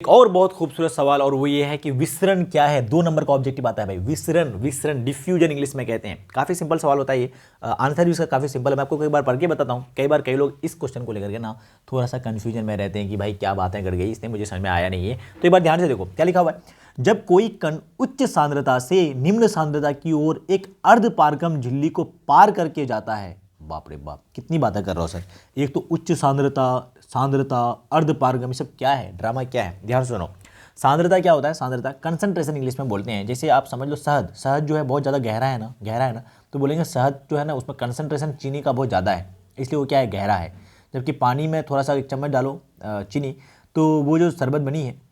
एक और बहुत खूबसूरत सवाल और वो ये है कि विसरण क्या है। 2 नंबर का ऑब्जेक्टिव आता है भाई, विसरण। विसरण डिफ्यूजन इंग्लिश में कहते हैं। काफी सिंपल सवाल होता है ये, आंसर भी इसका काफी सिंपल है। मैं आपको कई बार पढ़ के बताता हूँ। कई बार कई लोग इस क्वेश्चन को लेकर के ना थोड़ा सा कंफ्यूजन में रहते हैं कि भाई क्या बातें कर गई, इसने मुझे समझ में आया नहीं है। तो एक बार ध्यान से देखो क्या लिखा हुआ है। जब कोई कण उच्च सांद्रता से निम्न सांद्रता की ओर एक अर्धपारगम झिल्ली को पार करके जाता है, बाप रे बाप कितनी बातें कर रहा हूं सर। एक तो उच्च सांद्रता, सांद्रता, अर्धपारगम, ये सब क्या है, ड्रामा क्या है, ध्यान से सुनो। सांद्रता क्या होता है, सांद्रता कंसंट्रेशन इंग्लिश में बोलते हैं। जैसे आप समझ लो शहद, शहद जो है बहुत ज़्यादा गहरा है ना, गहरा है ना, तो बोलेंगे शहद जो है ना उसमें कंसंट्रेशन चीनी का बहुत ज़्यादा है, इसलिए वो क्या है, गहरा है। जबकि पानी में थोड़ा सा एक चम्मच डालो चीनी, तो वो जो शरबत बनी है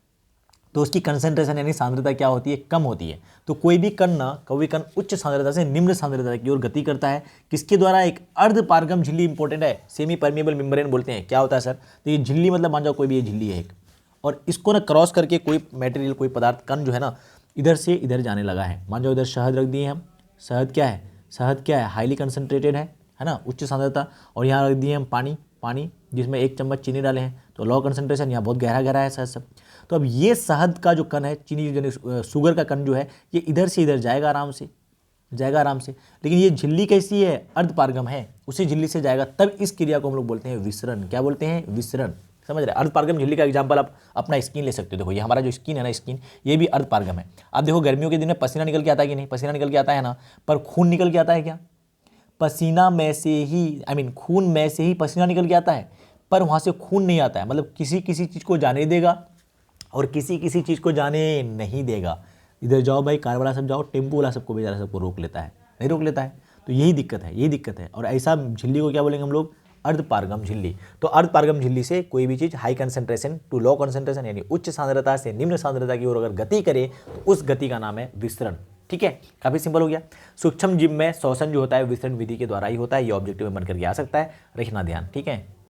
तो उसकी कंसंट्रेशन यानी सांद्रता क्या होती है, कम होती है। तो कोई भी कण उच्च सांद्रता से निम्न सांद्रता की ओर गति करता है, किसके द्वारा, एक अर्धपारगम झिल्ली इंपॉर्टेंट है, सेमी परमिएबल मेम्ब्रेन बोलते हैं। क्या होता है सर, तो ये झिल्ली मतलब मान जाओ कोई भी ये झिल्ली है एक, और इसको ना क्रॉस करके कोई मटेरियल, कोई पदार्थ, कण जो है ना इधर से इधर जाने लगा है। मान जाओ इधर शहद रख दिए हम, शहद क्या है, शहद क्या है, हाईली कंसनट्रेटेड है ना, उच्च सांद्रता, और यहाँ रख दिए हम पानी, पानी जिसमें 1 चम्मच चीनी डाले हैं, तो लो कंसंट्रेशन, यहाँ बहुत गहरा गहरा है शहद सब। तो अब ये शहद का जो कण है, चीनी यानी शुगर का कण जो है, ये इधर से इधर जाएगा आराम से, जाएगा आराम से। लेकिन ये झिल्ली कैसी है, अर्धपारगम है, उसी झिल्ली से जाएगा, तब इस क्रिया को हम लोग बोलते हैं विसरण। क्या बोलते हैं, विसरण। समझ रहे, अर्धपारगम झिल्ली का एग्जांपल आप अपना स्किन ले सकते हो। देखो ये हमारा जो स्किन है ना, स्किन ये भी अर्धपारगम है। आप देखो गर्मियों के दिन में पसीना निकल के आता है कि नहीं, पसीना निकल के आता है ना, पर खून निकल के आता है क्या, पसीना में से ही, खून में से ही पसीना निकल के आता है, पर वहाँ से खून नहीं आता है। मतलब किसी किसी चीज़ को जाने देगा और किसी किसी चीज़ को जाने नहीं देगा। इधर जाओ भाई, कार वाला सब जाओ, टेम्पो वाला सबको बेचारा सबको रोक लेता है, नहीं रोक लेता है। तो यही दिक्कत है, यही दिक्कत है। और ऐसा झिल्ली को क्या बोलेंगे हम लोग, अर्धपारगम झिल्ली। तो अर्धपारगम झिल्ली से कोई भी चीज़ high concentration to low concentration यानी उच्च सांद्रता से निम्न सांद्रता की ओर अगर गति करे तो उस गति का नाम है विसरण। ठीक है, काफी सिंपल हो गया। सूक्ष्म जीव में श्वसन जो होता है विसरण विधि के द्वारा ही होता है। ये ऑब्जेक्टिव में बन करके आ सकता है, रखना ध्यान। ठीक है।